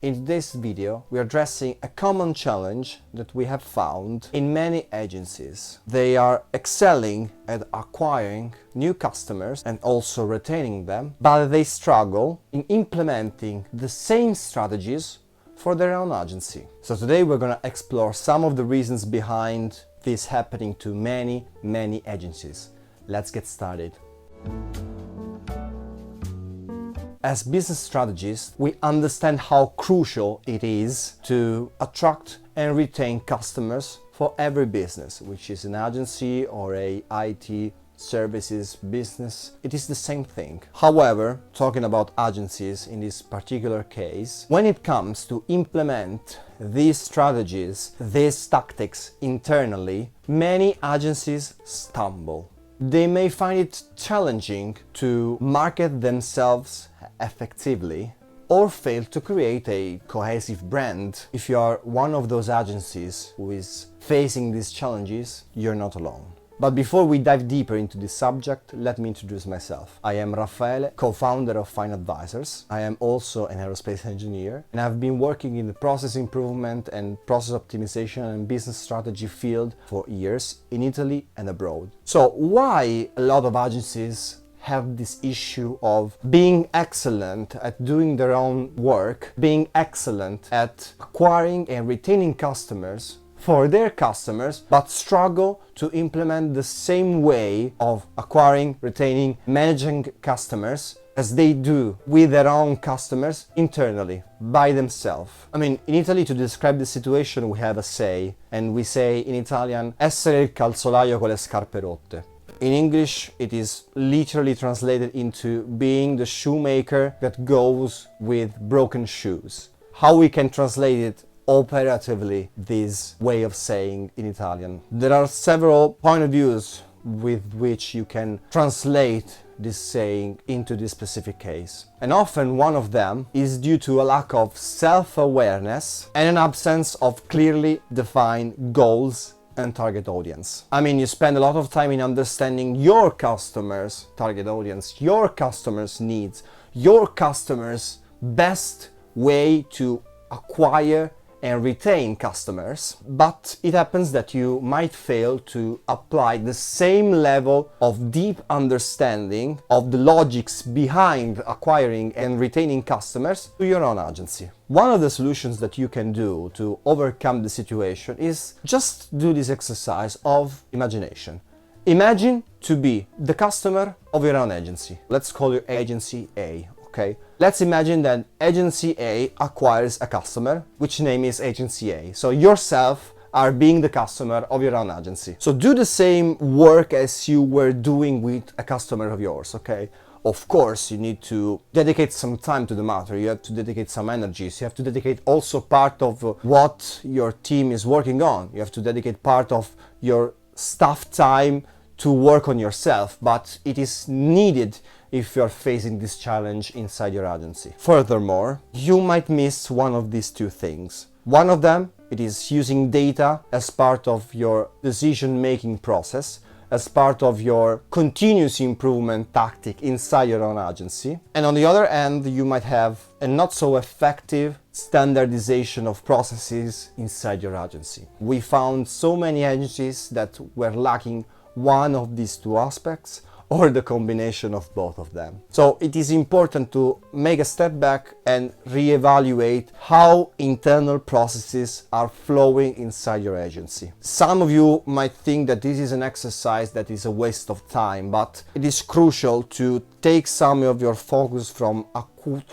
In this video, we are addressing a common challenge that we have found in many agencies. They are excelling at acquiring new customers and also retaining them, but they struggle in implementing the same strategies for their own agency. So today we're going to explore some of the reasons behind this happening to many agencies. Let's get started. As business strategists, we understand how crucial it is to attract and retain customers for every business, which is an agency or a IT services business. It is the same thing. However, talking about agencies in this particular case, when it comes to implement these strategies, these tactics internally, many agencies stumble. They may find it challenging to market themselves effectively or fail to create a cohesive brand. If you are one of those agencies who is facing these challenges, you're not alone. But before we dive deeper into this subject, let me introduce myself. I am Raffaele, co-founder of FineAdvisors. I am also an aerospace engineer, and I've been working in the process improvement and process optimization and business strategy field for years in Italy and abroad. So why a lot of agencies have this issue of being excellent at doing their own work, being excellent at acquiring and retaining customers for their customers, but struggle to implement the same way of acquiring, retaining, managing customers as they do with their own customers internally, by themselves. I mean, in Italy, to describe the situation, we have a say, and we say in Italian, essere il calzolaio con le scarpe rotte. In English, it is literally translated into being the shoemaker that goes with broken shoes. How we can translate it operatively, this way of saying in Italian? There are several point of views with which you can translate this saying into this specific case. And often one of them is due to a lack of self-awareness and an absence of clearly defined goals and target audience. I mean, you spend a lot of time in understanding your customers' target audience, your customers' needs, your customers' best way to acquire and retain customers, but it happens that you might fail to apply the same level of deep understanding of the logics behind acquiring and retaining customers to your own agency. One of the solutions that you can do to overcome the situation is just do this exercise of imagination. Imagine to be the customer of your own agency. Let's call your agency A. Okay, let's imagine that agency A acquires a customer, which name is agency A. So yourself are being the customer of your own agency. So do the same work as you were doing with a customer of yours, okay? Of course, you need to dedicate some time to the matter. You have to dedicate some energies. You have to dedicate also part of what your team is working on. You have to dedicate part of your staff time to work on yourself, but it is needed if you're facing this challenge inside your agency. Furthermore, you might miss one of these two things. One of them, it is using data as part of your decision-making process, as part of your continuous improvement tactic inside your own agency. And on the other hand, you might have a not so effective standardization of processes inside your agency. We found so many agencies that were lacking one of these two aspects, or the combination of both of them. So it is important to make a step back and reevaluate how internal processes are flowing inside your agency. Some of you might think that this is an exercise that is a waste of time, but it is crucial to take some of your focus from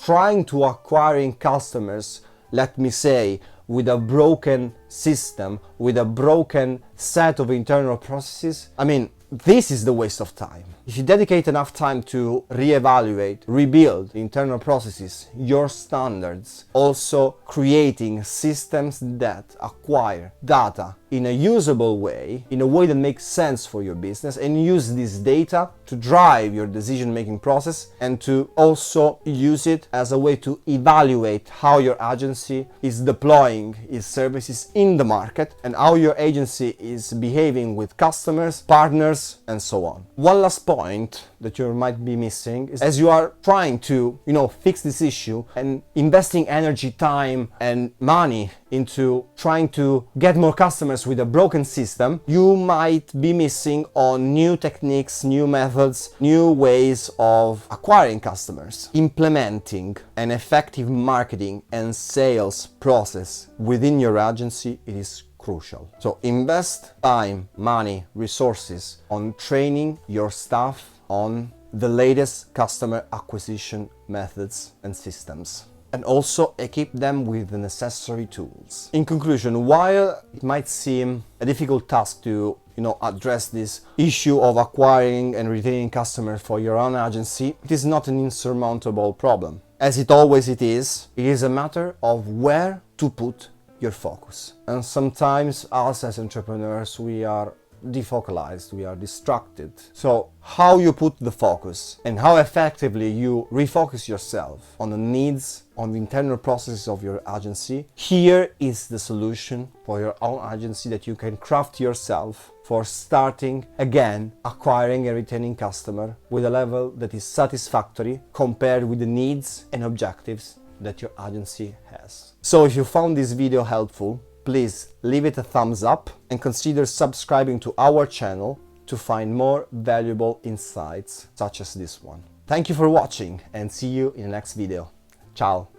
trying to acquiring customers, let me say, with a broken system, with a broken set of internal processes. I mean, this is the waste of time. If you dedicate enough time to reevaluate, rebuild internal processes, your standards, also creating systems that acquire data in a usable way, in a way that makes sense for your business, and use this data to drive your decision-making process and to also use it as a way to evaluate how your agency is deploying its services in the market and how your agency is behaving with customers, partners, and so on. One last point that you might be missing is, as you are trying to, fix this issue and investing energy, time, and money into trying to get more customers with a broken system, you might be missing on new techniques, new methods, new ways of acquiring customers. Implementing an effective marketing and sales process within your agency, it is crucial. So invest time, money, resources on training your staff on the latest customer acquisition methods and systems, and also equip them with the necessary tools. In conclusion, while it might seem a difficult task to address this issue of acquiring and retaining customers for your own agency, it is not an insurmountable problem. As it always it is a matter of where to put your focus. And sometimes us as entrepreneurs, we are defocalized, we are distracted. So how you put the focus and how effectively you refocus yourself on the needs, on the internal processes of your agency, here is the solution for your own agency that you can craft yourself for starting again acquiring and retaining customer with a level that is satisfactory compared with the needs and objectives that your agency has. So if you found this video helpful, please leave it a thumbs up and consider subscribing to our channel to find more valuable insights such as this one. Thank you for watching and see you in the next video. Ciao!